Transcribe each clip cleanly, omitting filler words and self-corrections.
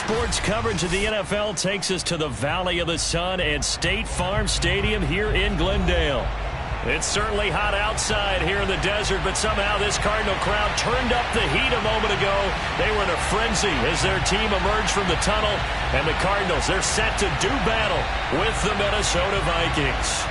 sports coverage of the NFL takes us to the Valley of the Sun at State Farm Stadium here in Glendale. It's certainly hot outside here in the desert, but somehow this Cardinal crowd turned up the heat a moment ago. They were in a frenzy as their team emerged from the tunnel, and the Cardinals, they're set to do battle with the Minnesota Vikings.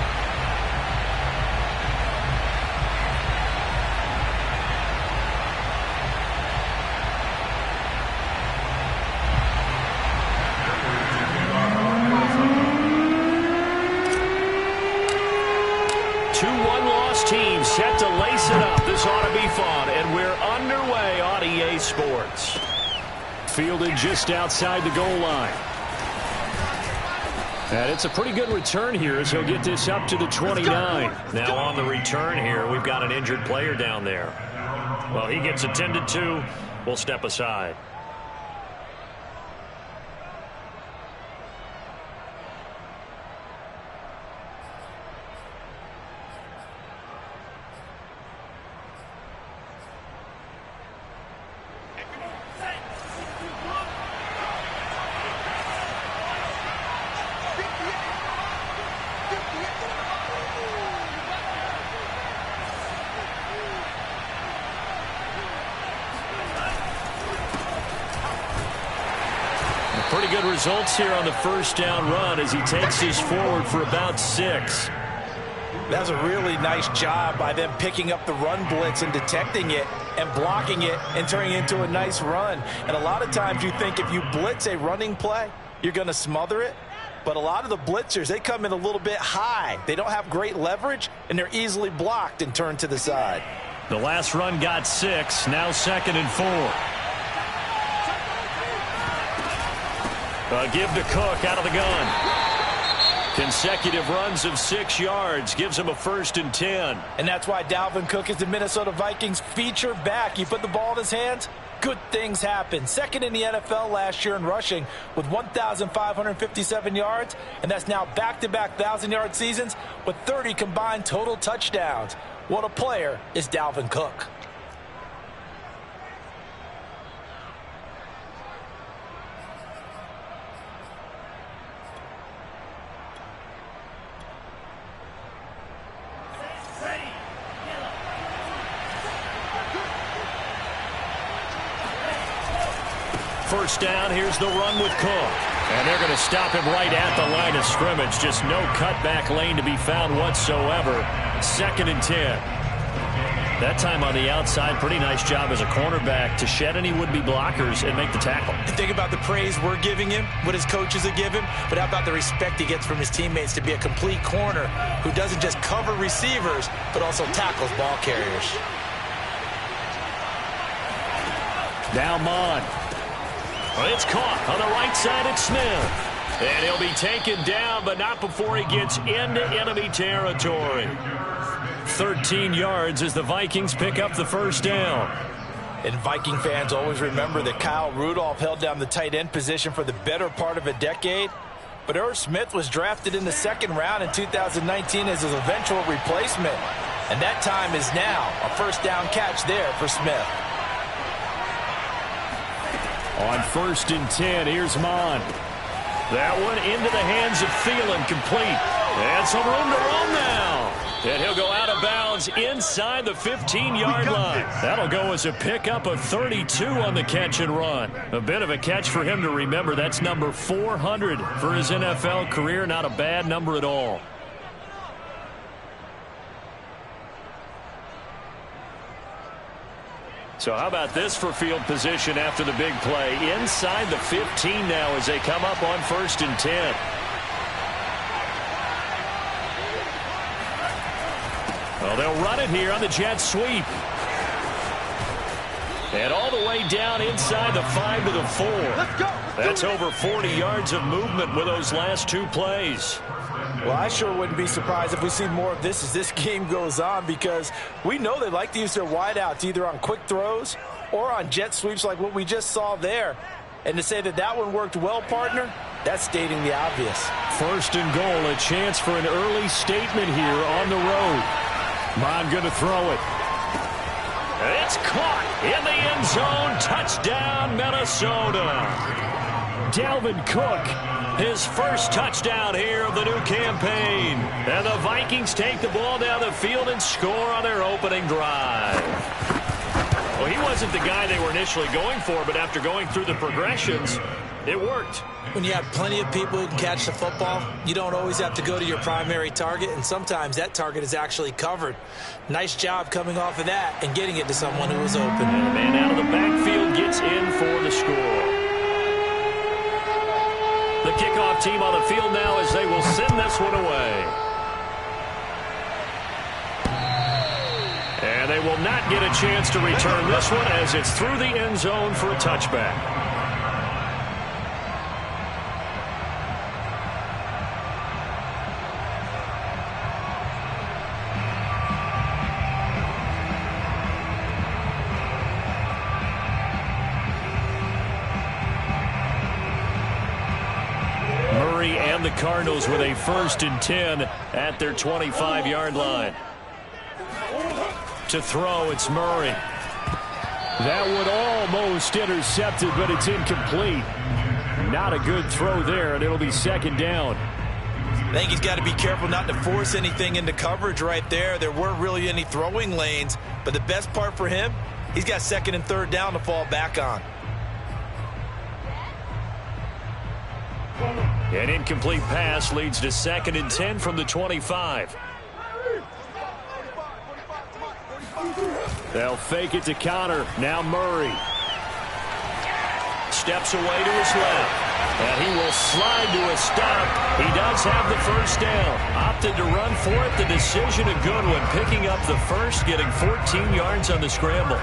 Team set to lace it up. This ought to be fun, and we're underway on EA Sports. Fielded just outside the goal line. And it's a pretty good return here as he'll get this up to the 29. Now on the return here, we've got an injured player down there. Well, he gets attended to. We'll step aside. Pretty good results here on the first down run as he takes this forward for about 6. That's a really nice job by them picking up the run blitz and detecting it and blocking it and turning it into a nice run. And a lot of times you think if you blitz a running play, you're going to smother it. But a lot of the blitzers, they come in a little bit high. They don't have great leverage, and they're easily blocked and turned to the side. The last run got 6, now 2nd and 4. Give to Cook out of the gun. Consecutive runs of 6 yards gives him a 1st and 10. And that's why Dalvin Cook is the Minnesota Vikings feature back. You put the ball in his hands, good things happen. 2nd in the NFL last year in rushing with 1,557 yards, and that's now back-to-back 1,000-yard seasons with 30 combined total touchdowns. What a player is Dalvin Cook. First down, here's the run with Cook. And they're going to stop him right at the line of scrimmage. Just no cutback lane to be found whatsoever. 2nd and 10. That time on the outside, pretty nice job as a cornerback to shed any would-be blockers and make the tackle. And think about the praise we're giving him, what his coaches are giving, but how about the respect he gets from his teammates to be a complete corner who doesn't just cover receivers, but also tackles ball carriers. Now Mon. It's caught on the right side at Smith. And he'll be taken down, but not before he gets into enemy territory. 13 yards as the Vikings pick up the first down. And Viking fans always remember that Kyle Rudolph held down the tight end position for the better part of a decade. But Irv Smith was drafted in the 2nd round in 2019 as his eventual replacement. And that time is now. A first down catch there for Smith. On 1st and 10, here's Mon. That one into the hands of Thielen, complete. And some room to run now. And he'll go out of bounds inside the 15-yard line. That'll go as a pickup of 32 on the catch and run. A bit of a catch for him to remember. That's number 400 for his NFL career. Not a bad number at all. So how about this for field position after the big play? Inside the 15 now as they come up on 1st and 10. Well, they'll run it here on the jet sweep. And all the way down inside the 5 to the 4. Let's go. That's over 40 yards of movement with those last 2 plays. Well, I sure wouldn't be surprised if we see more of this as this game goes on, because we know they like to use their wideouts either on quick throws or on jet sweeps like what we just saw there. And to say that that one worked well, partner, that's stating the obvious. 1st and goal, a chance for an early statement here on the road. Mon going to throw it. It's caught in the end zone. Touchdown, Minnesota. Dalvin Cook, his first touchdown here of the new campaign. And the Vikings take the ball down the field and score on their opening drive. Well, he wasn't the guy they were initially going for, but after going through the progressions, it worked. When you have plenty of people who can catch the football, you don't always have to go to your primary target, and sometimes that target is actually covered. Nice job coming off of that and getting it to someone who was open. And the man out of the backfield gets in for the score. The kickoff team on the field now as they will send this one away. And they will not get a chance to return this one as it's through the end zone for a touchback. And the Cardinals with a 1st and 10 at their 25-yard line. To throw, it's Murray. That one almost intercepted, but it's incomplete. Not a good throw there, and it'll be 2nd down. I think he's got to be careful not to force anything into coverage right there. There weren't really any throwing lanes, but the best part for him, he's got 2nd and 3rd down to fall back on. An incomplete pass leads to 2nd and 10 from the 25. They'll fake it to Connor. Now Murray. Steps away to his left. And he will slide to a stop. He does have the 1st down. Opted to run for it. The decision a good one. Picking up the 1st, getting 14 yards on the scramble.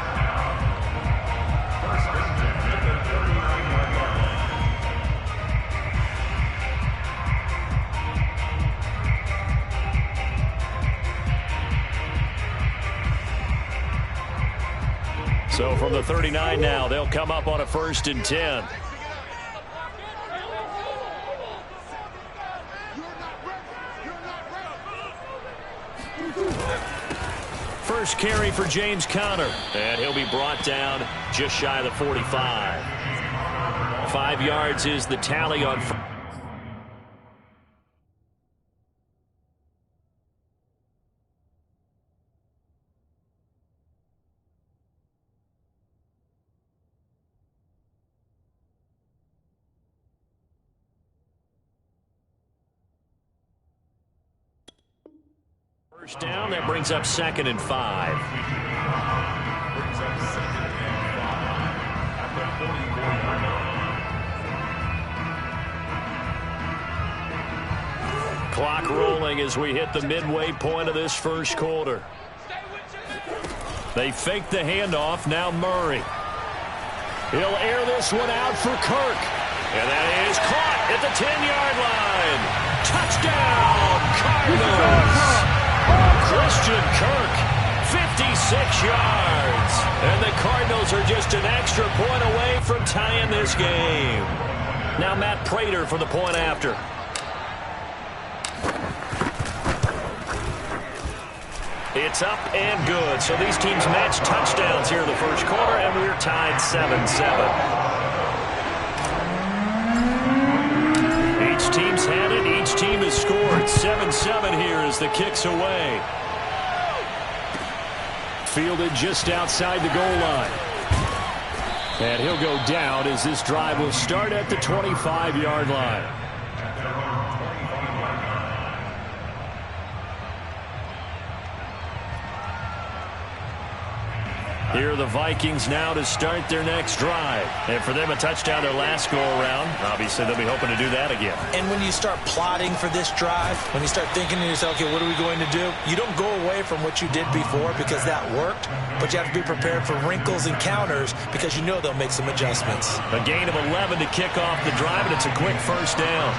So from the 39 now, they'll come up on a 1st and 10. First carry for James Conner, and he'll be brought down just shy of the 45. 5 yards is the tally on. First down, that brings up 2nd and 5. Clock rolling as we hit the midway point of this 1st quarter. They fake the handoff. Now Murray. He'll air this one out for Kirk. And that is caught at the 10-yard line. Touchdown, Cardinals. Christian Kirk, 56 yards. And the Cardinals are just an extra point away from tying this game. Now Matt Prater for the point after. It's up and good. So these teams match touchdowns here in the 1st quarter, and we're tied 7-7. Each team's had it. Each team has scored. 7-7 here as the kick's away. Fielded just outside the goal line. And he'll go down as this drive will start at the 25-yard line. Here are the Vikings now to start their next drive. And for them, a touchdown their last go-around. Obviously, they'll be hoping to do that again. And when you start plotting for this drive, when you start thinking to yourself, okay, what are we going to do? You don't go away from what you did before because that worked, but you have to be prepared for wrinkles and counters because you know they'll make some adjustments. A gain of 11 to kick off the drive, and it's a quick 1st down.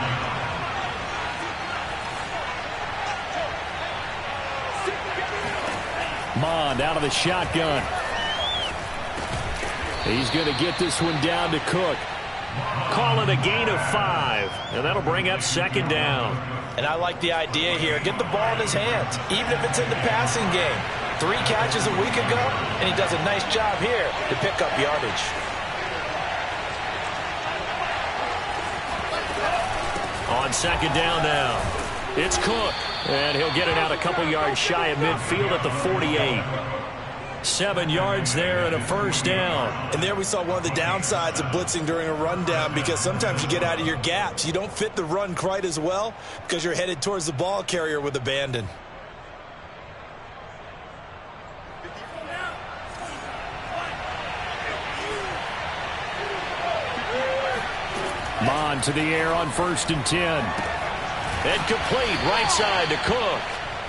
Mond out of the shotgun. He's going to get this one down to Cook. Call it a gain of 5, and that'll bring up 2nd down. And I like the idea here. Get the ball in his hands, even if it's in the passing game. 3 catches a week ago, and he does a nice job here to pick up yardage. On second down now, it's Cook. And he'll get it out a couple yards shy of midfield at the 48. 7 yards there and a first down. And there we saw one of the downsides of blitzing during a rundown, because sometimes you get out of your gaps. You don't fit the run quite as well because you're headed towards the ball carrier with abandon. Mon to the air on 1st and 10. And complete right side to Cook.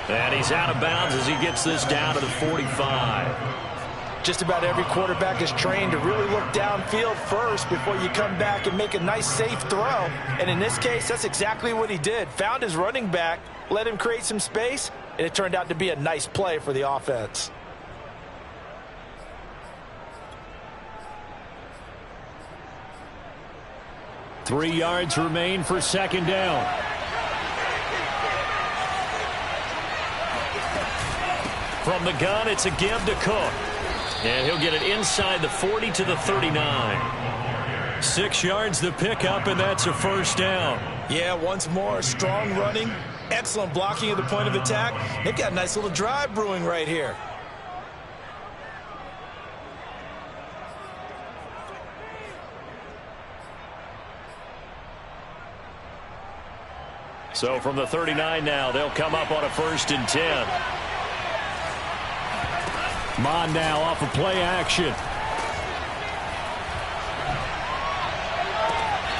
And he's out of bounds as he gets this down to the 45. Just about every quarterback is trained to really look downfield first before you come back and make a nice safe throw. And in this case, that's exactly what he did. Found his running back, let him create some space, and it turned out to be a nice play for the offense. Three yards remain for second down. From the gun, it's a give to Cook. And he'll get it inside the 40 to the 39. 6 yards the pickup, and that's a first down. Yeah, once more, strong running, excellent blocking at the point of attack. They've got a nice little drive brewing right here. So from the 39 now, they'll come up on a 1st and 10. Mon now off of play action.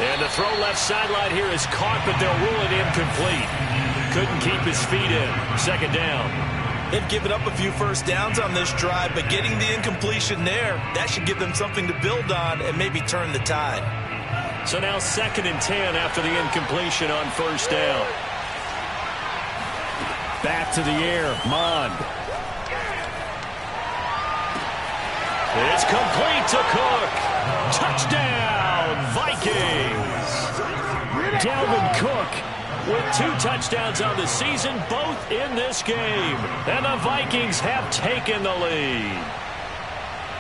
And the throw left sideline here is caught, but they'll rule it incomplete. Couldn't keep his feet in. Second down. They've given up a few first downs on this drive, but getting the incompletion there, that should give them something to build on and maybe turn the tide. So now 2nd and 10 after the incompletion on first down. Back to the air, Mon. It's complete to Cook. Touchdown, Vikings. Dalvin Cook with 2 touchdowns on the season, both in this game. And the Vikings have taken the lead.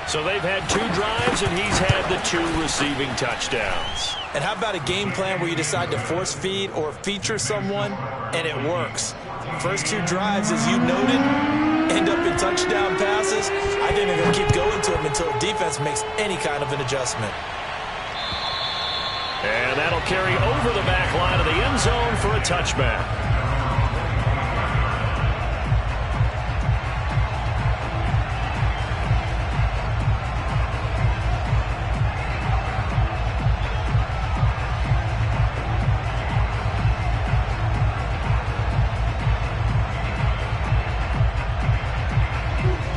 So they've had 2 drives, and he's had the 2 receiving touchdowns. And how about a game plan where you decide to force feed or feature someone, and it works? First 2 drives, as you noted, end up in touchdown passes. I think they're going to keep going to them until the defense makes any kind of an adjustment. And that'll carry over the back line of the end zone for a touchback.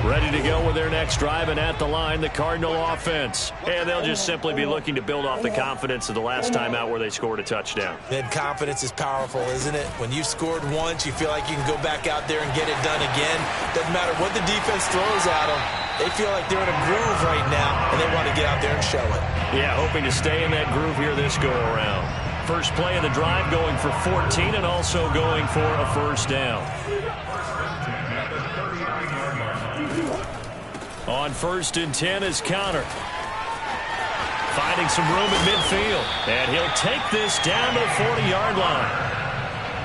Ready to go with their next drive, and at the line, the Cardinal offense. And they'll just simply be looking to build off the confidence of the last time out where they scored a touchdown. Then confidence is powerful, isn't it? When you've scored once, you feel like you can go back out there and get it done again. Doesn't matter what the defense throws at them. They feel like they're in a groove right now, and they want to get out there and show it. Yeah, hoping to stay in that groove here this go-around. First play of the drive going for 14 and also going for a first down. On 1st and 10 is Counter. Finding some room at midfield. And he'll take this down to the 40-yard line.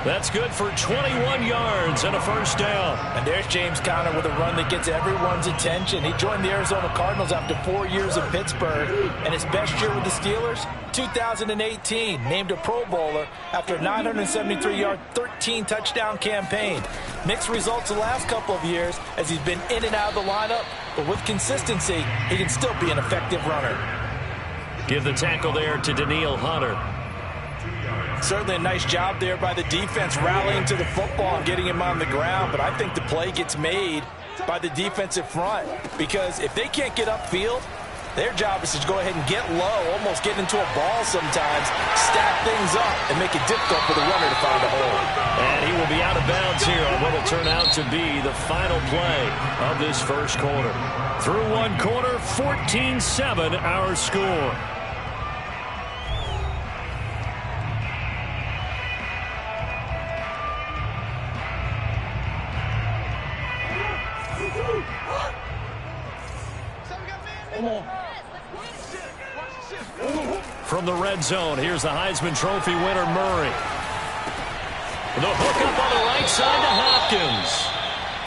That's good for 21 yards and a first down. And there's James Conner with a run that gets everyone's attention. He joined the Arizona Cardinals after 4 years in Pittsburgh. And his best year with the Steelers, 2018, named a Pro Bowler after a 973-yard, 13-touchdown campaign. Mixed results the last couple of years as he's been in and out of the lineup. But with consistency, he can still be an effective runner. Give the tackle there to Danielle Hunter. Certainly a nice job there by the defense rallying to the football and getting him on the ground. But I think the play gets made by the defensive front, because if they can't get upfield, their job is to go ahead and get low, almost get into a ball sometimes, stack things up, and make it difficult for the runner to find a hole. And he will be out of bounds here on what will turn out to be the final play of this first quarter. Through one quarter, 14-7 our score. From the red zone, here's the Heisman Trophy winner, Murray. The hook up on the right side to Hopkins.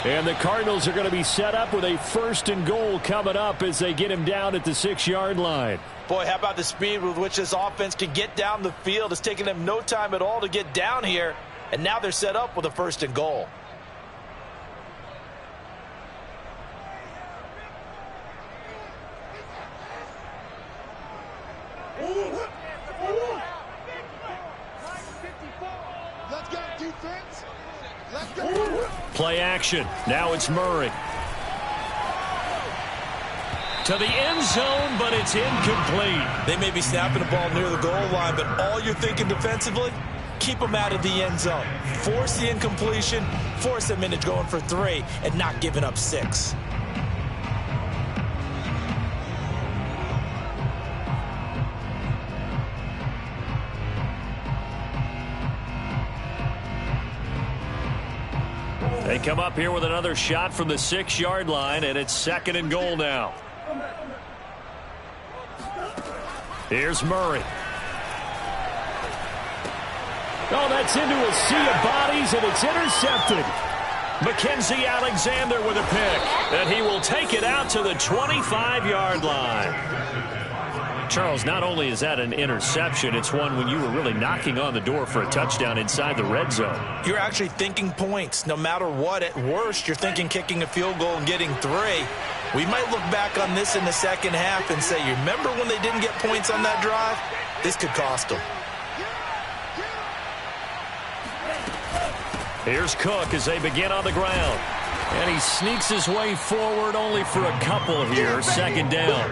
And the Cardinals are going to be set up with a 1st and goal coming up as they get him down at the 6-yard line. Boy, how about the speed with which this offense can get down the field? It's taken them no time at all to get down here. And now they're set up with a 1st and goal. Let's go, defense. Let's go. Play action. Now it's Murray. To the end zone, but it's incomplete. They may be snapping the ball near the goal line, but all you're thinking defensively, keep them out of the end zone. Force the incompletion, force them into going for 3, and not giving up 6. They come up here with another shot from the 6-yard line, and it's 2nd and goal now. Here's Murray. Oh, that's into a sea of bodies, and it's intercepted. Mackenzie Alexander with a pick, and he will take it out to the 25-yard line. Charles, not only is that an interception, it's one when you were really knocking on the door for a touchdown inside the red zone. You're actually thinking points. No matter what, at worst, you're thinking kicking a field goal and getting 3. We might look back on this in the second half and say, you remember when they didn't get points on that drive? This could cost them. Here's Cook as they begin on the ground. And he sneaks his way forward only for a couple here. 2nd down.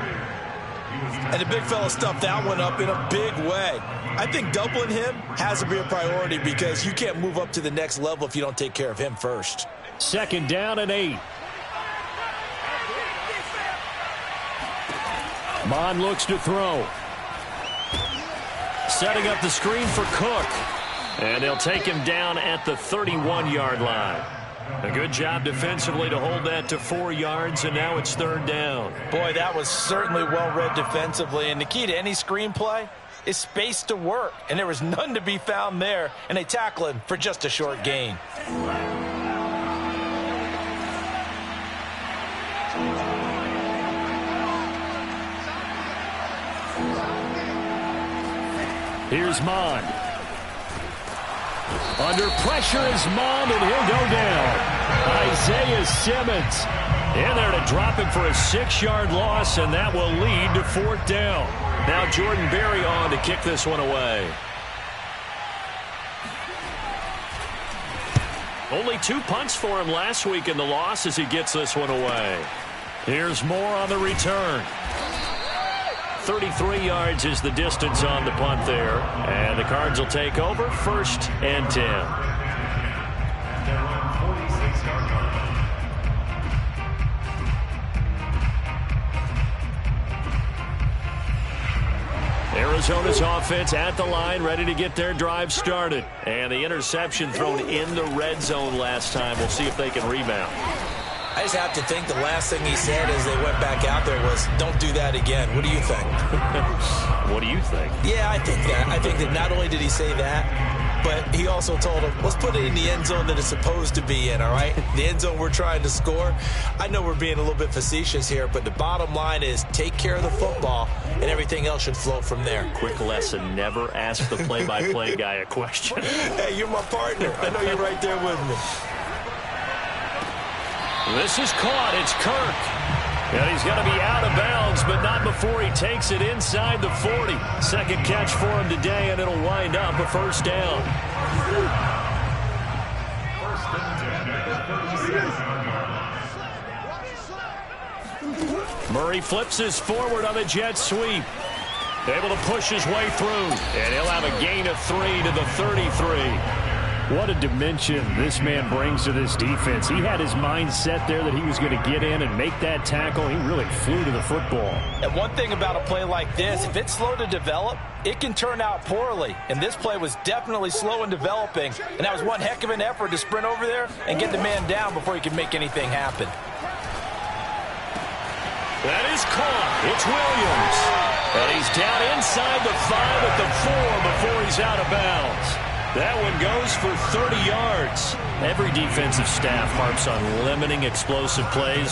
And the big fella stuffed that one up in a big way. I think doubling him has to be a priority because you can't move up to the next level if you don't take care of him first. 2nd down and 8. Mon looks to throw. Setting up the screen for Cook. And they'll take him down at the 31-yard line. A good job defensively to hold that to 4 yards, and now it's 3rd down. Boy, that was certainly well-read defensively, and the key to any screenplay is space to work, and there was none to be found there, and they tackle him for just a short gain. Here's Mon. Under pressure is Mon, and he'll go down. Isaiah Simmons in there to drop him for a 6-yard loss, and that will lead to 4th down. Now Jordan Berry on to kick this one away. Only 2 punts for him last week in the loss as he gets this one away. Here's Moore on the return. 33 yards is the distance on the punt there. And the Cards will take over 1st and 10. Arizona's offense at the line, ready to get their drive started. And the interception thrown in the red zone last time. We'll see if they can rebound. I just have to think the last thing he said as they went back out there was, don't do that again. What do you think? What do you think? Yeah, I think that. I think that not only did he say that, but he also told him, let's put it in the end zone that it's supposed to be in, all right? The end zone we're trying to score. I know we're being a little bit facetious here, but the bottom line is take care of the football, and everything else should flow from there. Quick lesson, never ask the play-by-play guy a question. Hey, you're my partner. I know you're right there with me. This is caught. It's Kirk. And he's going to be out of bounds, but not before he takes it inside the 40. Second catch for him today, and it'll wind up a 1st down. Murray flips his forward on the jet sweep. Able to push his way through, and he'll have a gain of 3 to the 33. What a dimension this man brings to this defense. He had his mind set there that he was going to get in and make that tackle. He really flew to the football. And one thing about a play like this, if it's slow to develop, it can turn out poorly. And this play was definitely slow in developing. And that was one heck of an effort to sprint over there and get the man down before he could make anything happen. That is caught. It's Williams. And he's down inside the 5 at the 4 before he's out of bounds. That one goes for 30 yards. Every defensive staff harps on limiting explosive plays.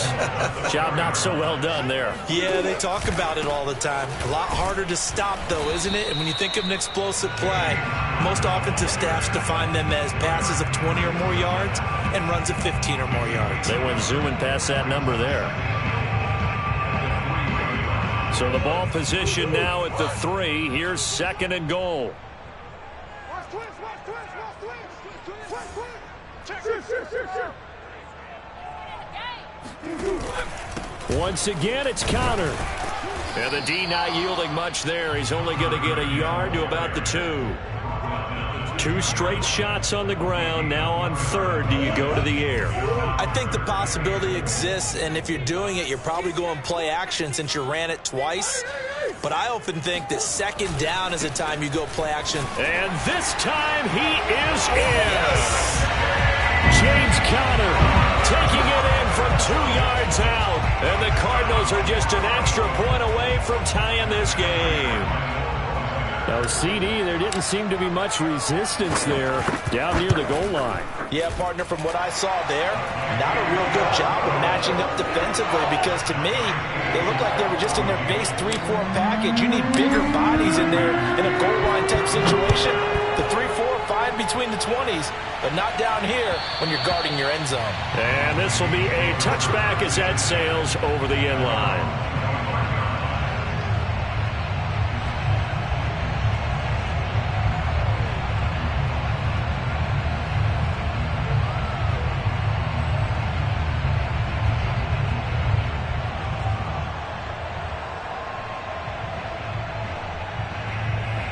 Job not so well done there. Yeah, they talk about it all the time. A lot harder to stop, though, isn't it? And when you think of an explosive play, most offensive staffs define them as passes of 20 or more yards and runs of 15 or more yards. They went zooming past that number there. So the ball position now at the 3. Here's 2nd and goal. Once again, it's countered. And the D not yielding much there. He's only going to get a yard to about the 2. 2 straight shots on the ground. Now on 3rd, do you go to the air? I think the possibility exists, and if you're doing it, you're probably going play action since you ran it twice. But I often think that 2nd down is the time you go play action. And this time he is in. Yes. James Conner taking it in from 2 yards out. And the Cardinals are just an extra point away from tying this game. Now, CD, there didn't seem to be much resistance there down near the goal line. Yeah, partner, from what I saw there, not a real good job of matching up defensively because to me, they looked like they were just in their base 3-4 package. You need bigger bodies in there in a goal line type situation. The 3-4 fine between the 20s, but not down here when you're guarding your end zone. And this will be a touchback as that sails over the end line.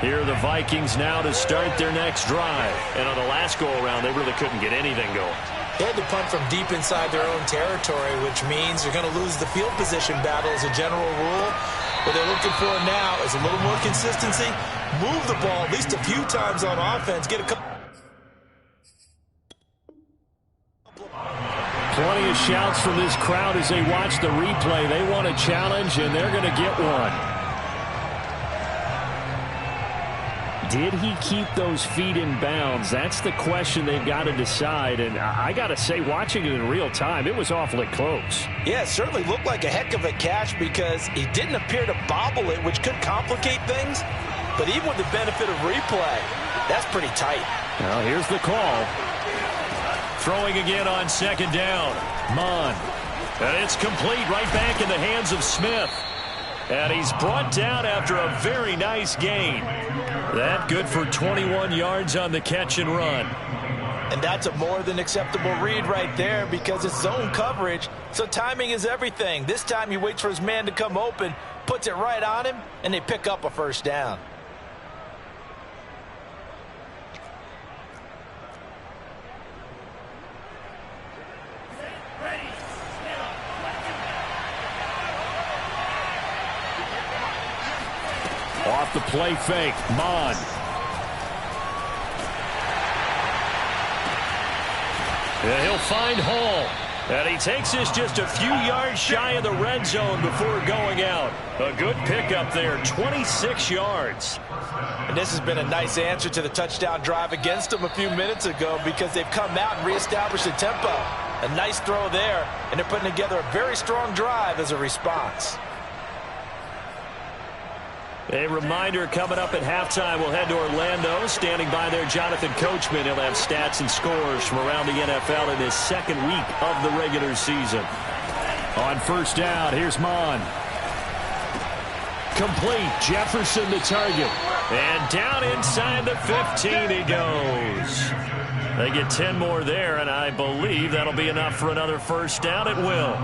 Here are the Vikings now to start their next drive. And on the last go-around, they really couldn't get anything going. They had to punt from deep inside their own territory, which means they're going to lose the field position battle as a general rule. What they're looking for now is a little more consistency. Move the ball at least a few times on offense. Get a couple. Plenty of shouts from this crowd as they watch the replay. They want a challenge, and they're going to get one. Did he keep those feet in bounds? That's the question they've got to decide. And I got to say, watching it in real time, it was awfully close. Yeah, it certainly looked like a heck of a catch because he didn't appear to bobble it, which could complicate things. But even with the benefit of replay, that's pretty tight. Now, here's the call. Throwing again on 2nd down. Mon. And it's complete right back in the hands of Smith. And he's brought down after a very nice gain. That good for 21 yards on the catch and run. And that's a more than acceptable read right there because it's zone coverage, so timing is everything. This time he waits for his man to come open, puts it right on him, and they pick up a 1st down. Off the play fake, Mon. And he'll find Hall. And he takes this just a few yards shy of the red zone before going out. A good pickup there, 26 yards. And this has been a nice answer to the touchdown drive against them a few minutes ago because they've come out and reestablished the tempo. A nice throw there, and they're putting together a very strong drive as a response. A reminder coming up at halftime, we'll head to Orlando. Standing by there, Jonathan Coachman. He'll have stats and scores from around the NFL in his 2nd week of the regular season. On 1st down, here's Mon. Complete. Jefferson the target. And down inside the 15 he goes. They get 10 more there, and I believe that'll be enough for another 1st down. It will.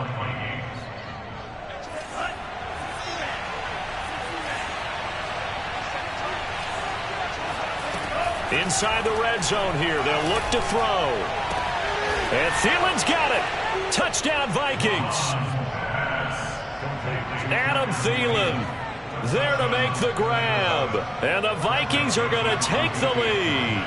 Inside the red zone here. They'll look to throw. And Thielen's got it. Touchdown, Vikings. Adam Thielen there to make the grab. And the Vikings are going to take the lead.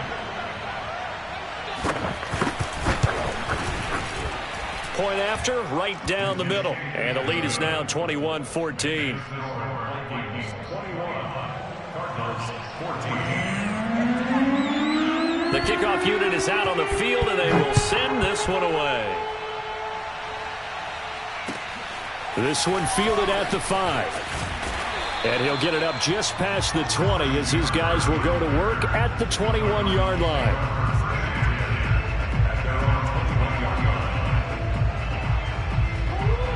Point after, right down the middle. And the lead is now 21-14. The kickoff unit is out on the field, and they will send this one away. This one fielded at the 5. And he'll get it up just past the 20 as these guys will go to work at the 21-yard line.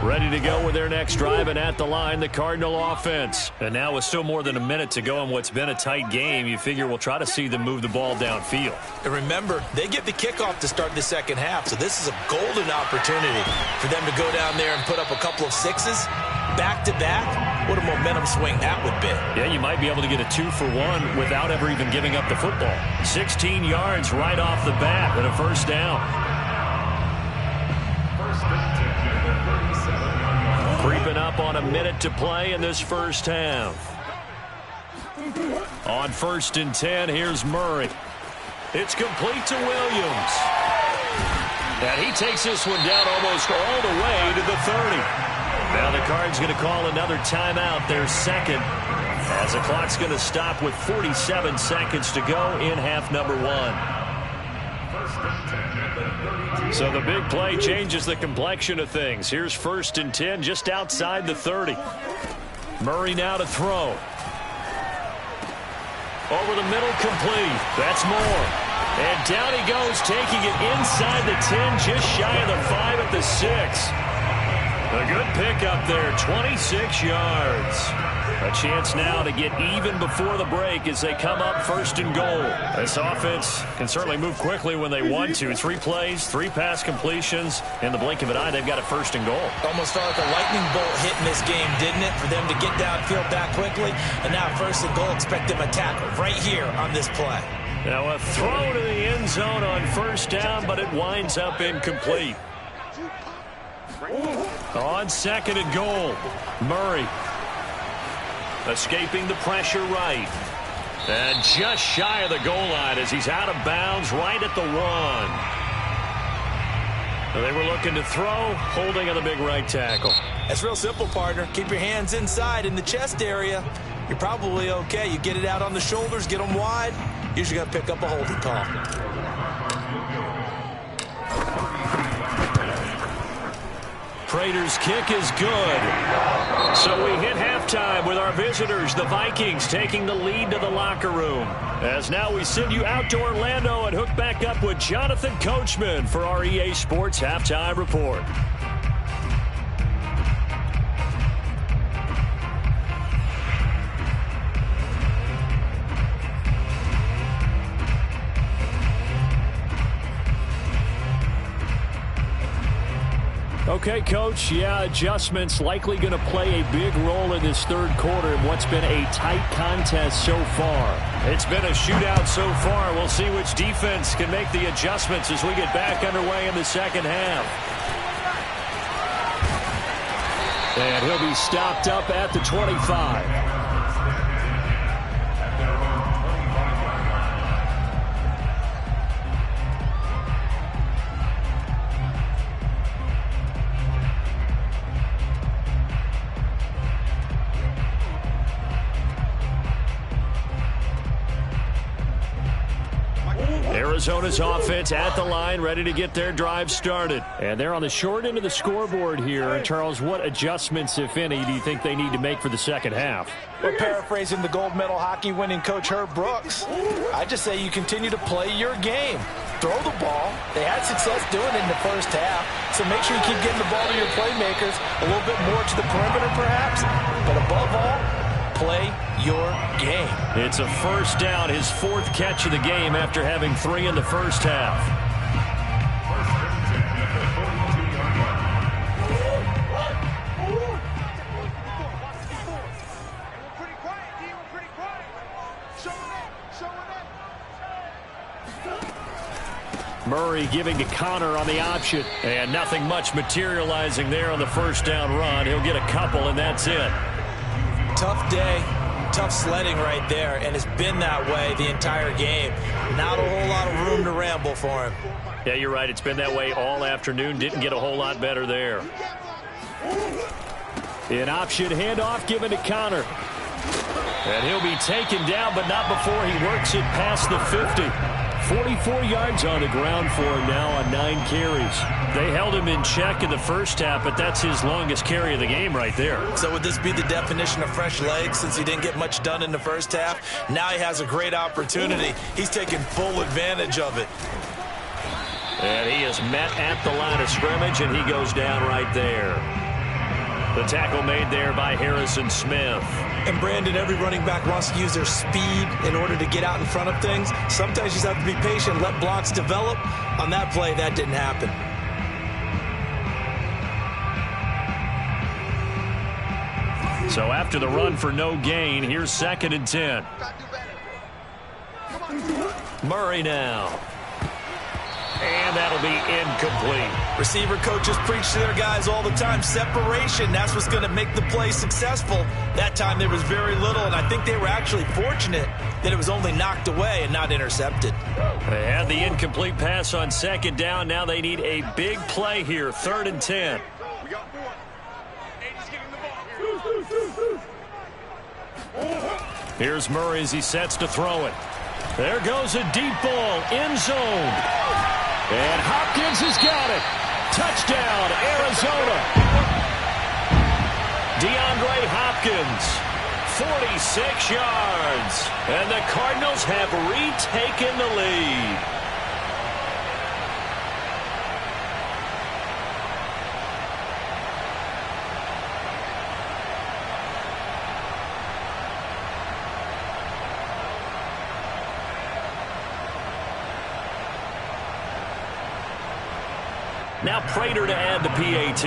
Ready to go with their next drive, and at the line, the Cardinal offense. And now with still more than a minute to go in what's been a tight game, you figure we'll try to see them move the ball downfield. And remember, they get the kickoff to start the second half, so this is a golden opportunity for them to go down there and put up a couple of sixes back-to-back. What a momentum swing that would be. Yeah, you might be able to get a 2-for-1 without ever even giving up the football. 16 yards right off the bat and a first down. Creeping up on a minute to play in this first half. On 1st and 10, here's Murray. It's complete to Williams. And he takes this one down almost all the way to the 30. Now the Cards going to call another timeout, their second, as the clock's going to stop with 47 seconds to go in half number 1. So the big play changes the complexion of things. Here's 1st and 10 just outside the 30. Murray now to throw. Over the middle, complete. That's more. And down he goes, taking it inside the 10, just shy of the 5 at the 6. A good pickup there, 26 yards. A chance now to get even before the break as they come up 1st and goal. This offense can certainly move quickly when they want to. 3 plays, 3 pass completions. In the blink of an eye, they've got it 1st and goal. Almost felt like a lightning bolt hit in this game, didn't it? For them to get downfield that quickly. And now 1st and goal, expect them to tackle right here on this play. Now a throw to the end zone on 1st down, but it winds up incomplete. On 2nd and goal, Murray. Escaping the pressure right. And just shy of the goal line as he's out of bounds right at the 1. They were looking to throw, holding on the big right tackle. That's real simple, partner. Keep your hands inside in the chest area. You're probably okay. You get it out on the shoulders, get them wide. Usually got to pick up a holding call. Prater's kick is good. So we hit halftime with our visitors, the Vikings, taking the lead to the locker room. As now we send you out to Orlando and hook back up with Jonathan Coachman for our EA Sports Halftime Report. Okay, Coach, yeah, adjustments likely going to play a big role in this third quarter in what's been a tight contest so far. It's been a shootout so far. We'll see which defense can make the adjustments as we get back underway in the second half. And he'll be stopped up at the 25. Arizona's offense at the line, ready to get their drive started. And they're on the short end of the scoreboard here. And Charles, what adjustments, if any, do you think they need to make for the second half? Well, paraphrasing the gold medal hockey winning coach Herb Brooks, I just say you continue to play your game. Throw the ball. They had success doing it in the first half, so make sure you keep getting the ball to your playmakers, a little bit more to the perimeter perhaps, but above all, play your game. It's a first down, his 4th catch of the game after having 3 in the first half. Murray giving to Connor on the option, and nothing much materializing there on the first down run. He'll get a couple, and that's it. Tough day, tough sledding right there, and it's been that way the entire game. Not a whole lot of room to ramble for him. Yeah, you're right. It's been that way all afternoon. Didn't get a whole lot better there. An option handoff given to Connor. And he'll be taken down, but not before he works it past the 50. 44 yards on the ground for him now on 9 carries. They held him in check in the first half, but that's his longest carry of the game right there. So would this be the definition of fresh legs since he didn't get much done in the first half? Now he has a great opportunity. He's taking full advantage of it. And he is met at the line of scrimmage, and he goes down right there. The tackle made there by Harrison Smith. And Brandon, every running back wants to use their speed in order to get out in front of things. Sometimes you just have to be patient, let blocks develop. On that play, that didn't happen. So after the run for no gain, here's 2nd and 10. Murray now. And that'll be incomplete. Receiver coaches preach to their guys all the time. Separation, that's what's going to make the play successful. That time there was very little, and I think they were actually fortunate that it was only knocked away and not intercepted. They had the incomplete pass on 2nd down. Now they need a big play here, 3rd and 10. We got 4. 80's getting the ball. Here's Murray as he sets to throw it. There goes a deep ball, end zone. And Hopkins has got it. Touchdown, Arizona. DeAndre Hopkins, 46 yards. And the Cardinals have retaken the lead. Now Prater to add the PAT.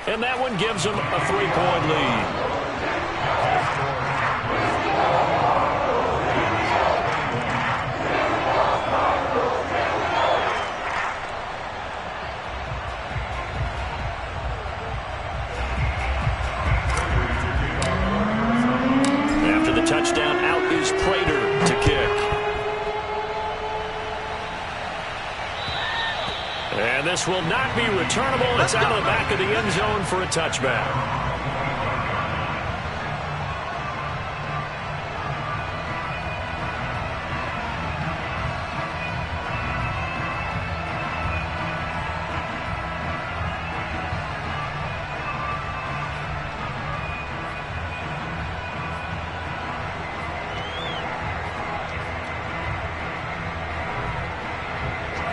And that one gives them a 3-point lead. Touchdown, out is Prater to kick. And this will not be returnable. It's out of the back of the end zone for a touchback.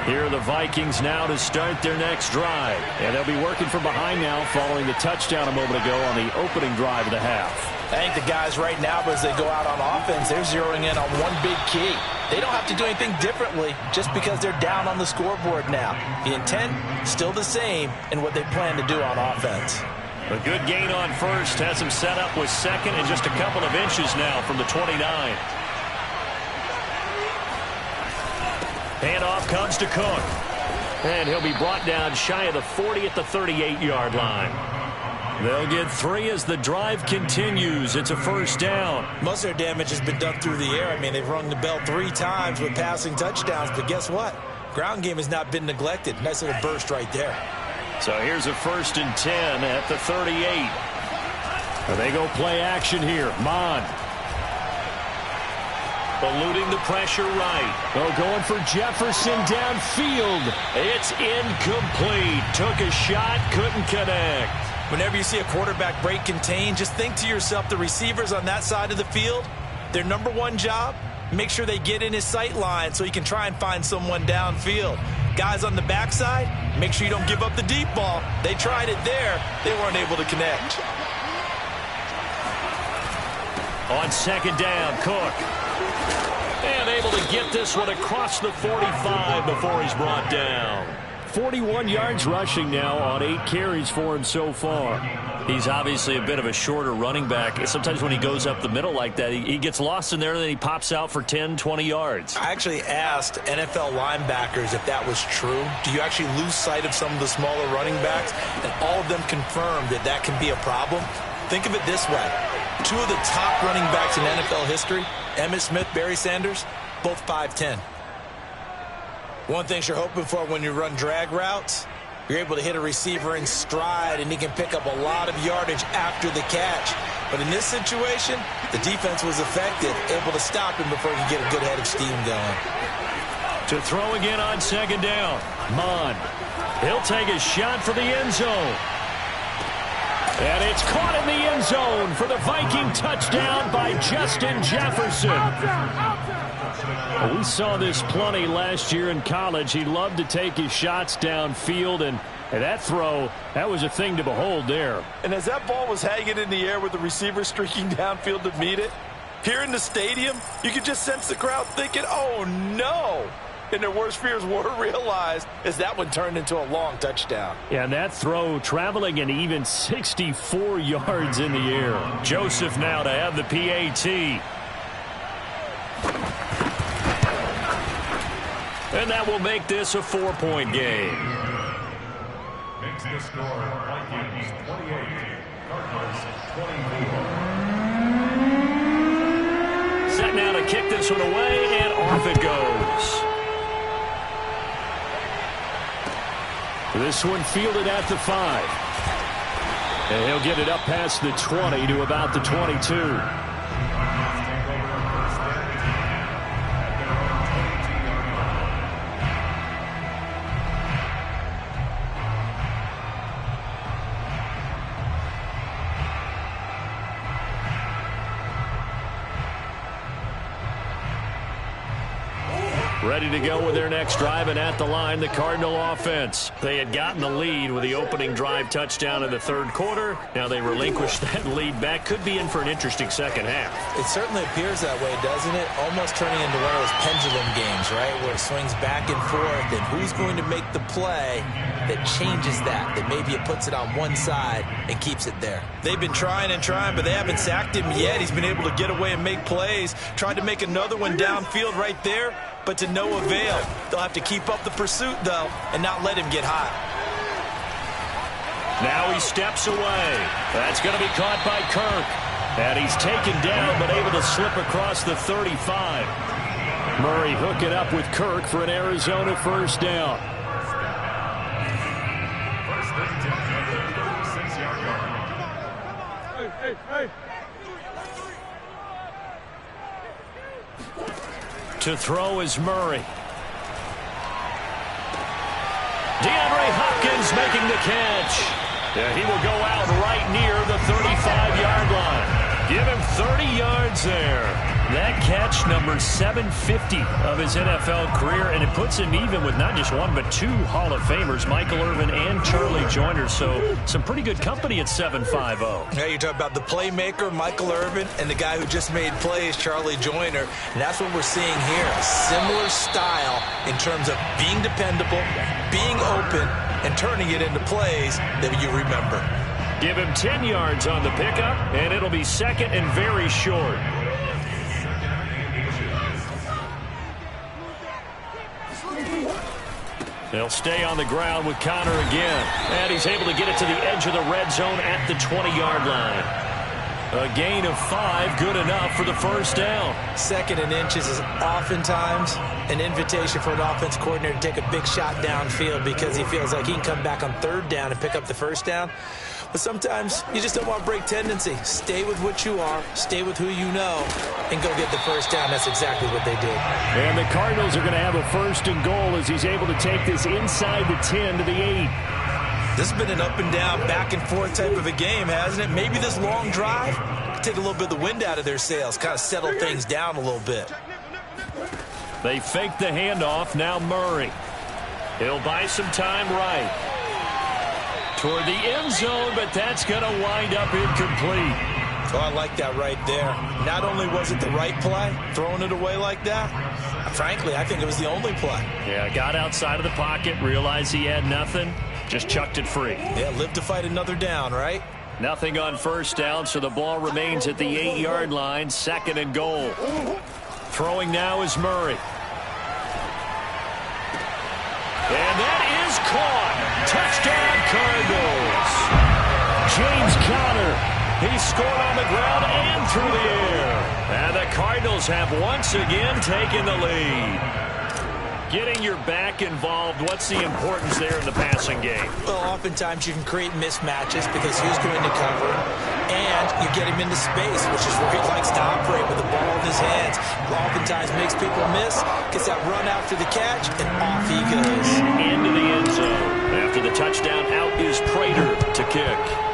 Here are the Vikings now to start their next drive. And they'll be working from behind now following the touchdown a moment ago on the opening drive of the half. I think the guys right now, as they go out on offense, they're zeroing in on one big key. They don't have to do anything differently just because they're down on the scoreboard now. The intent, still the same in what they plan to do on offense. A good gain on first has him set up with 2nd and just a couple of inches now from the 29. Handoff comes to Cook. And he'll be brought down shy of the 40 at the 38-yard line. They'll get 3 as the drive continues. It's a 1st down. Most of their damage has been done through the air. I mean, they've rung the bell 3 times with passing touchdowns. But guess what? Ground game has not been neglected. Nice little burst right there. So here's a 1st and 10 at the 38. They go play action here. Mon. Eluding the pressure right. Oh, going for Jefferson downfield. It's incomplete. Took a shot, couldn't connect. Whenever you see a quarterback break contain, just think to yourself, the receivers on that side of the field, their number one job, make sure they get in his sight line so he can try and find someone downfield. Guys on the backside, make sure you don't give up the deep ball. They tried it there. They weren't able to connect. On 2nd down, Cook. And able to get this one across the 45 before he's brought down. 41 yards rushing now on 8 carries for him so far. He's obviously a bit of a shorter running back. Sometimes when he goes up the middle like that, he gets lost in there and then he pops out for 10, 20 yards. I actually asked NFL linebackers if that was true. Do you actually lose sight of some of the smaller running backs? And all of them confirmed that that can be a problem. Think of it this way. 2 of the top running backs in NFL history, Emmitt Smith, Barry Sanders, both 5'10". One thing you're hoping for when you run drag routes, You're able to hit a receiver in stride, and he can pick up a lot of yardage after the catch. But in this situation, the defense was effective, able to stop him before he could get a good head of steam going. To throw again on second down. Mon. He'll take a shot for the end zone. And it's caught in the end zone for the Viking touchdown by Justin Jefferson. We saw this plenty last year in college. He loved to take his shots downfield, and that throw, that was a thing to behold there. And as that ball was hanging in the air with the receiver streaking downfield to meet it, here in the stadium, you could just sense the crowd thinking, oh, no. And their worst fears were realized as that one turned into a long touchdown. Yeah, and that throw traveling an even 64 yards in the air. Joseph now to have the PAT. And that will make this a 4-point game. Makes the score Vikings 28, Cardinals 24. Set now to kick this one away, and off it goes. This one fielded at the 5. And he'll get it up past the 20 to about the 22. Ready to go with their next drive, and at the line, the Cardinal offense. They had gotten the lead with the opening drive touchdown in the third quarter. Now they relinquished that lead back. Could be in for an interesting second half. It certainly appears that way, doesn't it? Almost turning into one of those pendulum games, right, where it swings back and forth, and who's going to make the play that changes that maybe it puts it on one side and keeps it there. They've been trying and trying, but they haven't sacked him yet. He's been able to get away and make plays. Tried to make another one downfield right there, but to no avail. They'll have to keep up the pursuit, though, and not let him get hot. Now he steps away. That's going to be caught by Kirk. And he's taken down, but able to slip across the 35. Murray hooking up with Kirk for an Arizona first down. First and 10 at the 36-yard line. Hey. To throw is Murray. DeAndre Hopkins making the catch. Yeah, he will go out right near the 35-yard line. Give him 30 yards there. That catch, number 750 of his NFL career, and it puts him even with not just one but two Hall of Famers, Michael Irvin and Charlie Joyner. So some pretty good company at 750. Yeah, you're talking about the playmaker, Michael Irvin, and the guy who just made plays, Charlie Joyner. And that's what we're seeing here, a similar style in terms of being dependable, being open, and turning it into plays that you remember. Give him 10 yards on the pickup, and it'll be second and very short. They'll stay on the ground with Connor again. And he's able to get it to the edge of the red zone at the 20-yard line. A gain of 5, good enough for the first down. Second and inches is oftentimes an invitation for an offense coordinator to take a big shot downfield because he feels like he can come back on third down and pick up the first down. But sometimes you just don't want to break tendency. Stay with what you are, stay with who you know, and go get the first down. That's exactly what they did. And the Cardinals are going to have a first and goal as he's able to take this inside the 10 to the 8. This has been an up and down, back and forth type of a game, hasn't it? Maybe this long drive could take a little bit of the wind out of their sails, kind of settle things down a little bit. They fake the handoff. Now Murray. He'll buy some time right. Toward the end zone, but that's going to wind up incomplete. Oh, I like that right there. Not only was it the right play, throwing it away like that, frankly, I think it was the only play. Yeah, got outside of the pocket, realized he had nothing, just chucked it free. Yeah, live to fight another down, right? Nothing on first down, so the ball remains at the 8-yard line, second and goal. Throwing now is Murray. And that is caught. Touchdown, Cardinals. James Conner. He scored on the ground and through the air. And the Cardinals have once again taken the lead. Getting your back involved, what's the importance there in the passing game? Well, oftentimes you can create mismatches because who's going to cover, and you get him into space, which is where he likes to operate with the ball in his hands. Oftentimes makes people miss, gets that run after the catch, and off he goes. Into the end zone. After the touchdown, out is Prater to kick.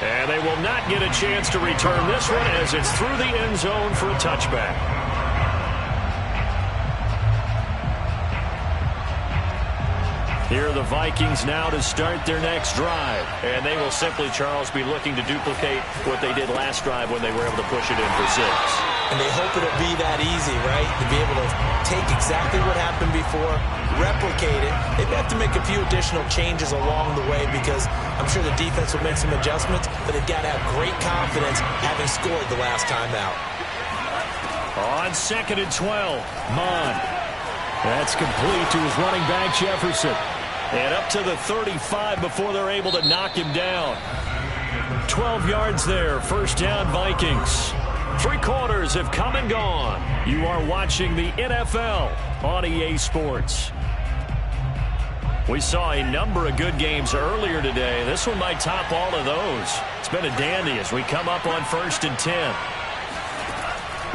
And they will not get a chance to return this one as it's through the end zone for a touchback. Here are the Vikings now to start their next drive. And they will simply, Charles, be looking to duplicate what they did last drive when they were able to push it in for 6. And they hope it'll be that easy, right? To be able to take exactly what happened before, replicate it. They have to make a few additional changes along the way because I'm sure the defense will make some adjustments, but they've got to have great confidence having scored the last time out. On 2nd and 12, Mon. That's complete to his running back, Jefferson. And up to the 35 before they're able to knock him down. 12 yards there, first down Vikings. 3 quarters have come and gone. You are watching the NFL on EA Sports. We saw a number of good games earlier today. This one might top all of those. It's been a dandy as we come up on 1st and 10.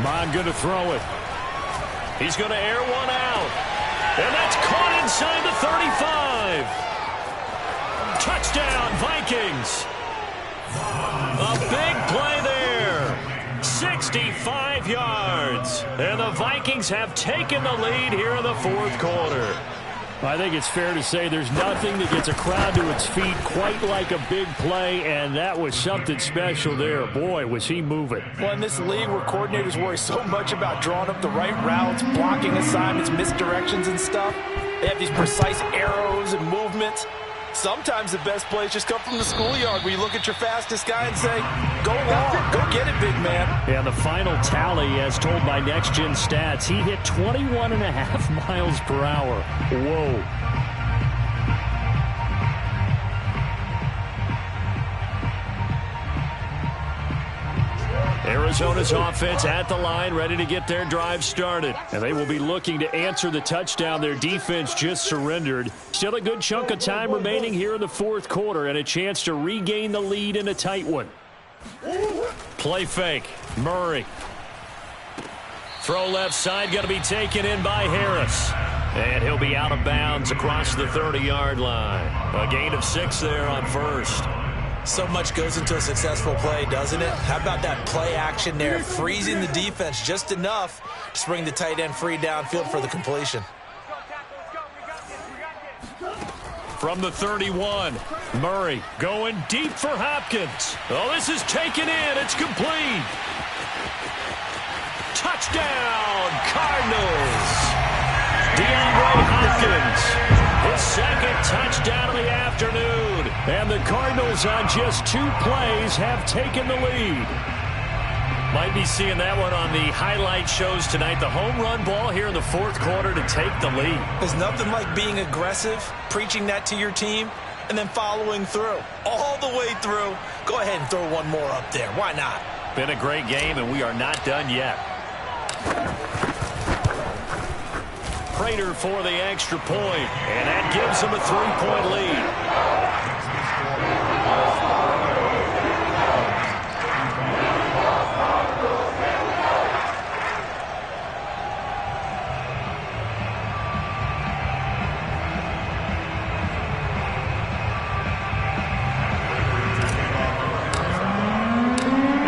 Mon going to throw it. He's going to air one out. And that's caught inside the 35. Touchdown, Vikings. A big play there. 65 yards. And the Vikings have taken the lead here in the 4th quarter. I think it's fair to say there's nothing that gets a crowd to its feet quite like a big play, and that was something special there. Boy, was he moving. Well, in this league where coordinators worry so much about drawing up the right routes, blocking assignments, misdirections and stuff, they have these precise arrows and movements. Sometimes the best plays just come from the schoolyard where you look at your fastest guy and say, go long, go get it, big man. And the final tally, as told by Next Gen Stats, he hit 21.5 miles per hour. Whoa. Arizona's offense at the line, ready to get their drive started. And they will be looking to answer the touchdown their defense just surrendered. Still a good chunk of time remaining here in the 4th quarter and a chance to regain the lead in a tight one. Play fake. Murray. Throw left side, going to be taken in by Harris. And he'll be out of bounds across the 30-yard line. A gain of 6 there on 1st. So much goes into a successful play, doesn't it? How about that play action there, freezing the defense just enough to bring the tight end free downfield for the completion. From the 31, Murray going deep for Hopkins. Oh, this is taken in. It's complete. Touchdown, Cardinals. DeAndre Hopkins. His 2nd touchdown of the afternoon. And the Cardinals on just 2 plays have taken the lead. Might be seeing that one on the highlight shows tonight. The home run ball here in the 4th quarter to take the lead. There's nothing like being aggressive, preaching that to your team, and then following through. All the way through. Go ahead and throw one more up there. Why not? Been a great game, and we are not done yet. Prater for the extra point, and that gives them a 3-point lead.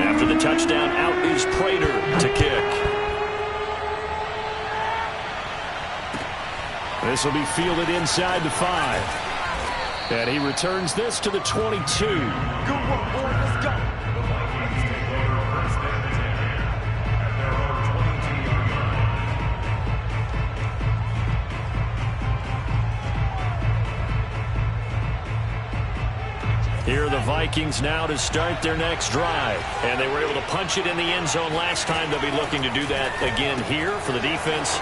After the touchdown, out is Prater to kick. This will be fielded inside the 5. And he returns this to the 22. Good work, boy. Let's go. The Vikings take over first and 10 at their own 22-yard line. Here are the Vikings now to start their next drive. And they were able to punch it in the end zone last time. They'll be looking to do that again here for the defense.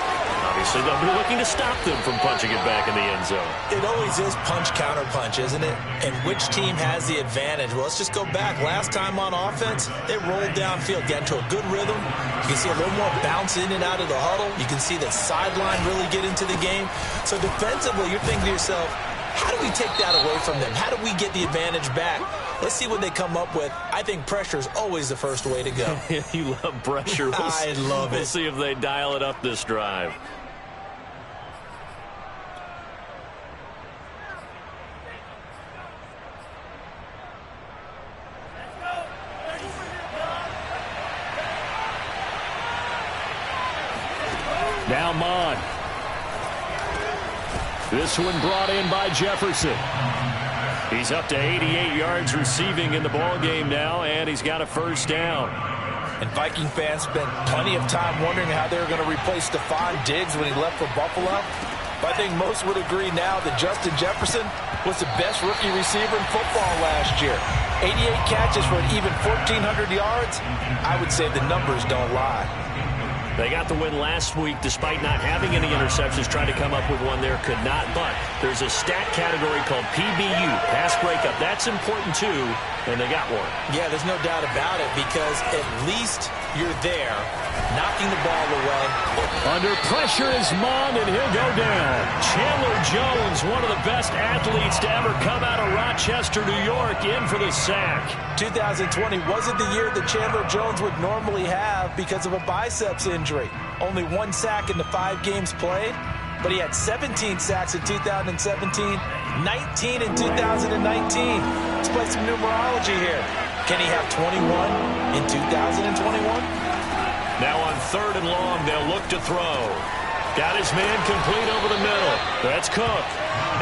obviously they'll be looking to stop them from punching it back in the end zone. It always is punch, counter punch, isn't it? And which team has the advantage? Well, let's just go back. Last time on offense, they rolled downfield, got into a good rhythm. You can see a little more bounce in and out of the huddle. You can see the sideline really get into the game. So defensively, you're thinking to yourself, how do we take that away from them? How do we get the advantage back? Let's see what they come up with. I think pressure is always the first way to go. You love pressure. I love it. We'll see if they dial it up this drive. Now Mon. This one brought in by Jefferson. He's up to 88 yards receiving in the ball game now, and he's got a first down. And Viking fans spent plenty of time wondering how they were going to replace Stephon Diggs when he left for Buffalo. But I think most would agree now that Justin Jefferson was the best rookie receiver in football last year. 88 catches for an even 1,400 yards. I would say the numbers don't lie. They got the win last week despite not having any interceptions. Tried to come up with one there, could not. But there's a stat category called PBU, pass breakup. That's important too, and they got one. Yeah, there's no doubt about it because at least you're there, knocking the ball away. Under pressure is Mon, and he'll go down. Chandler Jones, one of the best athletes to ever come out of Rochester, New York, in for the sack. 2020 wasn't the year that Chandler Jones would normally have because of a biceps injury. Only 1 sack in the 5 games played, but he had 17 sacks in 2017, 19 in 2019. Let's play some numerology here. Can he have 21 in 2021? Now on 3rd and long, they'll look to throw. Got his man complete over the middle. That's Cook.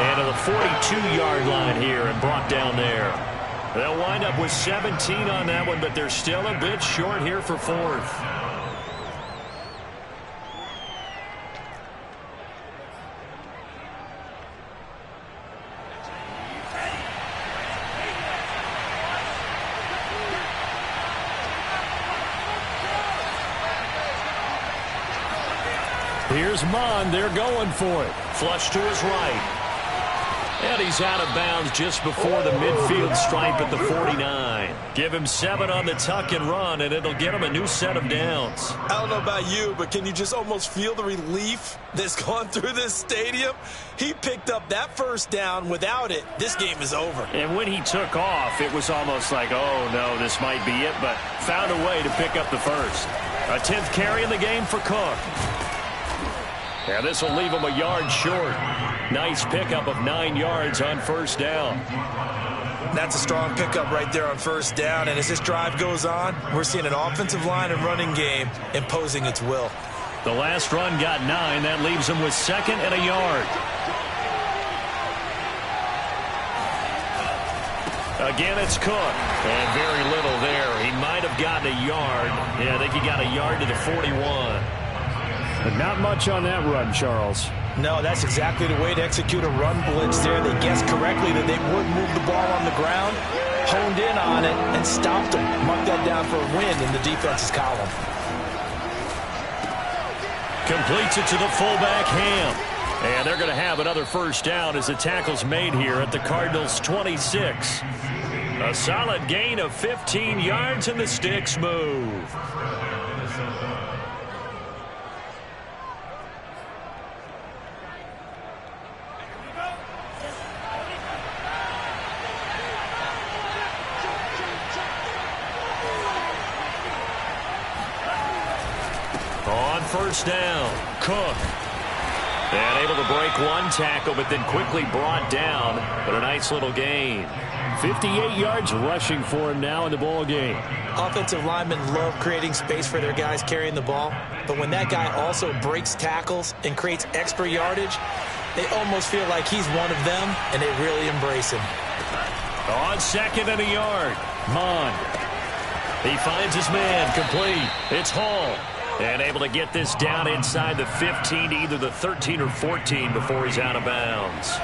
And to the 42-yard line here and brought down there. They'll wind up with 17 on that one, but they're still a bit short here for 4th. Here's Mon. They're going for it. Flush to his right. And he's out of bounds just before the midfield stripe at the 49. Give him 7 on the tuck and run, and it'll get him a new set of downs. I don't know about you, but can you just almost feel the relief that's gone through this stadium? He picked up that first down. Without it, this game is over. And when he took off, it was almost like, oh, no, this might be it, but found a way to pick up the first. A 10th carry in the game for Cook. Yeah, this will leave him a yard short. Nice pickup of 9 yards on first down. That's a strong pickup right there on first down. And as this drive goes on, we're seeing an offensive line and running game imposing its will. The last run got 9. That leaves him with 2nd and a yard. Again, it's Cook. And very little there. He might have gotten a yard. Yeah, I think he got a yard to the 41. But not much on that run, Charles. No, that's exactly the way to execute a run blitz there. They guessed correctly that they would move the ball on the ground, honed in on it, and stopped them. Mark that down for a win in the defense's column. Completes it to the fullback, Ham. And they're going to have another first down as the tackle's made here at the Cardinals' 26. A solid gain of 15 yards, and the sticks move. On first down, Cook. And able to break one tackle, but then quickly brought down. But a nice little gain. 58 yards rushing for him now in the ball game. Offensive linemen love creating space for their guys carrying the ball. But when that guy also breaks tackles and creates extra yardage, they almost feel like he's one of them, and they really embrace him. On 2nd and a yard, Mon. He finds his man complete. It's Hall. And able to get this down inside the 15 to either the 13 or 14 before he's out of bounds.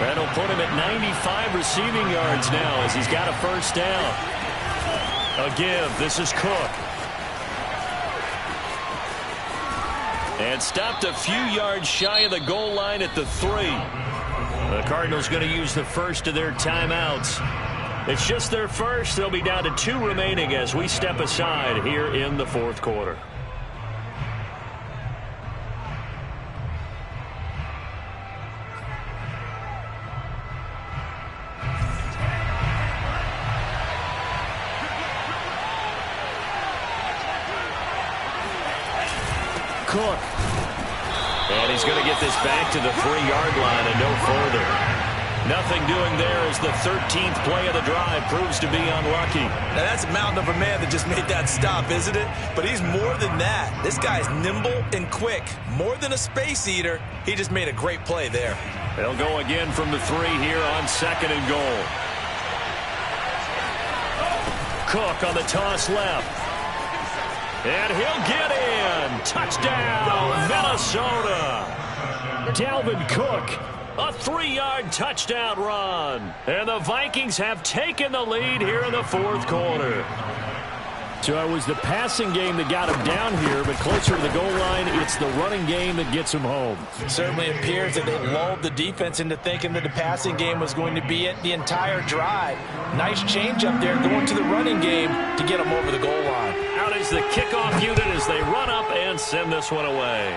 That'll put him at 95 receiving yards now as he's got a first down. A give. This is Cook. And stopped a few yards shy of the goal line at the 3. The Cardinals going to use the first of their timeouts. It's just their first. They'll be down to 2 remaining as we step aside here in the fourth quarter. Cook. And he's going to get this back to the 3-yard line and no further. Nothing doing there as the 13th play of the drive proves to be unlucky. Now that's a mountain of a man that just made that stop, isn't it? But he's more than that. This guy's nimble and quick. More than a space eater. He just made a great play there. They'll go again from the 3 here on 2nd and goal. Cook on the toss left. And he'll get in. Touchdown, Minnesota. Dalvin Cook, a 3-yard touchdown run. And the Vikings have taken the lead here in the fourth quarter. So it was the passing game that got him down here, but closer to the goal line, it's the running game that gets him home. It certainly appears that they lulled the defense into thinking that the passing game was going to be it the entire drive. Nice change up there going to the running game to get them over the goal line. Out is the kickoff unit as they run up and send this one away.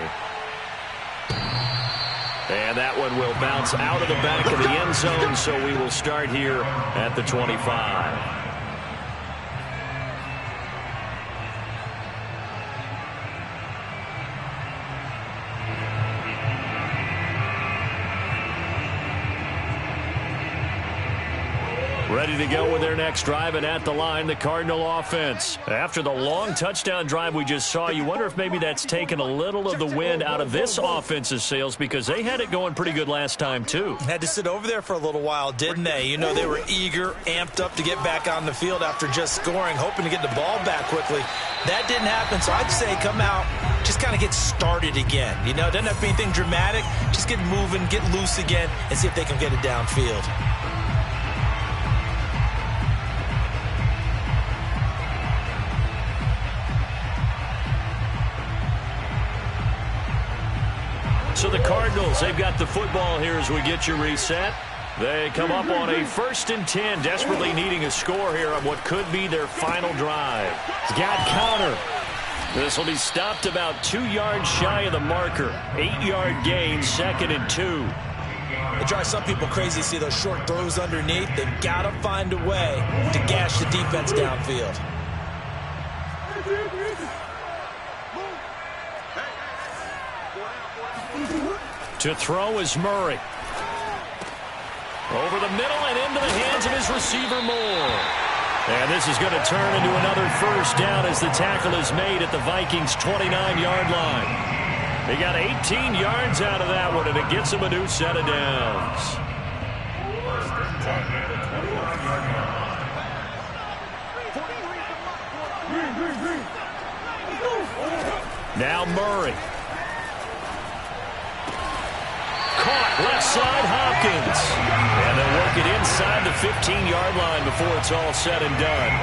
And that one will bounce out of the back of the end zone, so we will start here at the 25. Ready to go with their next drive, and at the line, the Cardinal offense. After the long touchdown drive we just saw, you wonder if maybe that's taken a little of the wind out of this offense's sails, because they had it going pretty good last time, too. Had to sit over there for a little while, didn't they? You know, they were eager, amped up to get back on the field after just scoring, hoping to get the ball back quickly. That didn't happen, so I'd say come out, just kind of get started again. You know, it doesn't have to be anything dramatic. Just get moving, get loose again, and see if they can get it downfield. So the Cardinals, they've got the football here as we get you reset. They come up on a 1st and 10, desperately needing a score here on what could be their final drive. He's got counter. This will be stopped about 2 yards shy of the marker. 8-yard gain, 2nd and 2. It drives some people crazy to see those short throws underneath. They've got to find a way to gash the defense downfield. To throw is Murray. Over the middle and into the hands of his receiver, Moore. And this is going to turn into another first down as the tackle is made at the Vikings' 29-yard line. They got 18 yards out of that one, and it gets them a new set of downs. Now Murray. Caught left side, Hopkins. And they'll work it inside the 15-yard line before it's all said and done.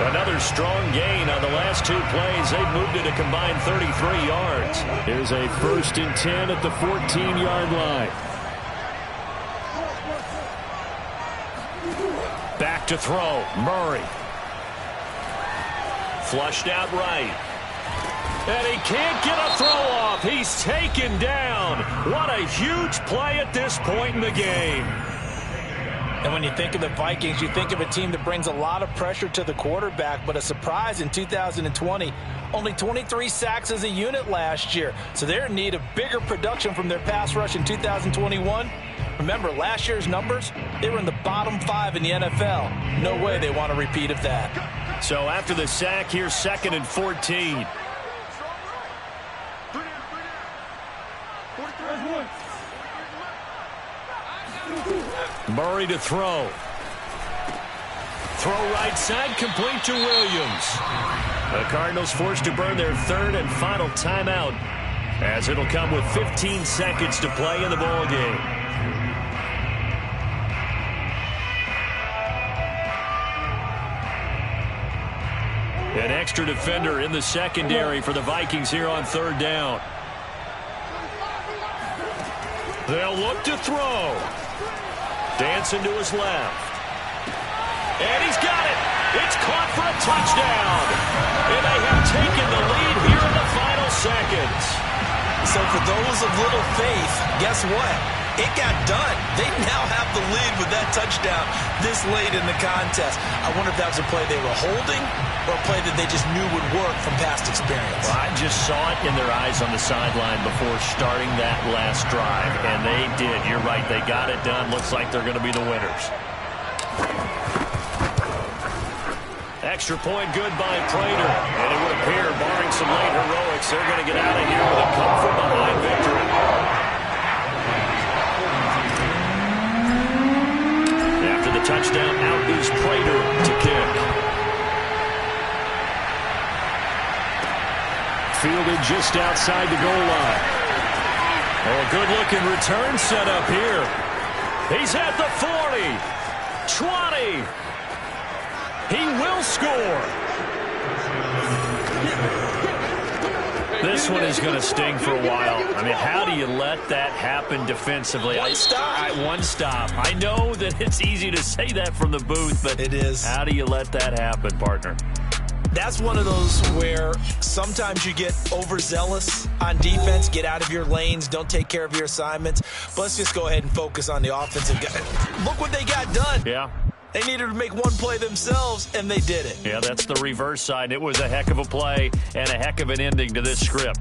Another strong gain on the last 2 plays. They've moved it a combined 33 yards. Here's a 1st and 10 at the 14-yard line. Back to throw, Murray. Flushed out right. And he can't get a throw off. He's taken down. What a huge play at this point in the game. And when you think of the Vikings, you think of a team that brings a lot of pressure to the quarterback, but a surprise in 2020, only 23 sacks as a unit last year. So they're in need of bigger production from their pass rush in 2021. Remember, last year's numbers, they were in the bottom 5 in the NFL. No way they want a repeat of that. So after the sack, here's 2nd and 14. Murray to throw. Throw right side, complete to Williams. The Cardinals forced to burn their 3rd and final timeout, as it'll come with 15 seconds to play in the ballgame. An extra defender in the secondary for the Vikings here on 3rd down. They'll look to throw. Dancing to his left. And he's got it. It's caught for a touchdown. And they have taken the lead here in the final seconds. So for those of little faith, guess what? It got done. They now have the lead with that touchdown this late in the contest. I wonder if that was a play they were holding or a play that they just knew would work from past experience. Well, I just saw it in their eyes on the sideline before starting that last drive, and they did. You're right. They got it done. Looks like they're going to be the winners. Extra point good by Prater. And it would appear, barring some late heroics, they're going to get out of here with a come-from-behind victory. After the touchdown, out is Prater to kick. Fielded just outside the goal line. Oh, a good-looking return set up here. He's at the 40. 20. He will score. This one is going to sting for a while. I mean, how do you let that happen defensively? One stop. One stop. I know that it's easy to say that from the booth, but it is. How do you let that happen, partner? That's one of those where sometimes you get overzealous on defense, get out of your lanes, don't take care of your assignments. But let's just go ahead and focus on the offensive guy. Look what they got done. Yeah. They needed to make one play themselves, and they did it. Yeah, that's the reverse side. It was a heck of a play and a heck of an ending to this script.